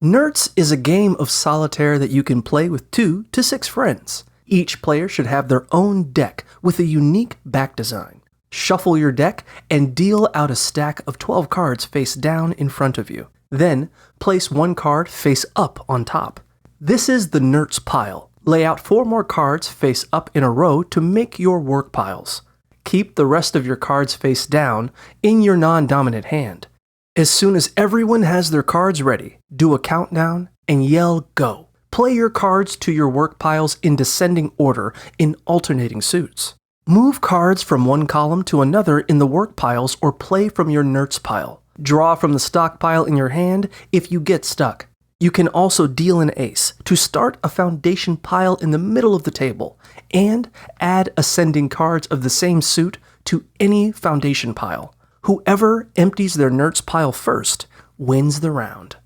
Nertz is a game of solitaire that you can play with 2 to 6 friends. Each player should have their own deck with a unique back design. Shuffle your deck and deal out a stack of 12 cards face down in front of you. Then, place 1 card face up on top. This is the Nertz pile. Lay out 4 more cards face up in a row to make your work piles. Keep the rest of your cards face down in your non-dominant hand. As soon as everyone has their cards ready, do a countdown and yell go. Play your cards to your work piles in descending order in alternating suits. Move cards from one column to another in the work piles or play from your Nertz pile. Draw from the stockpile in your hand if you get stuck. You can also deal an ace to start a foundation pile in the middle of the table and add ascending cards of the same suit to any foundation pile. Whoever empties their Nertz pile first wins the round.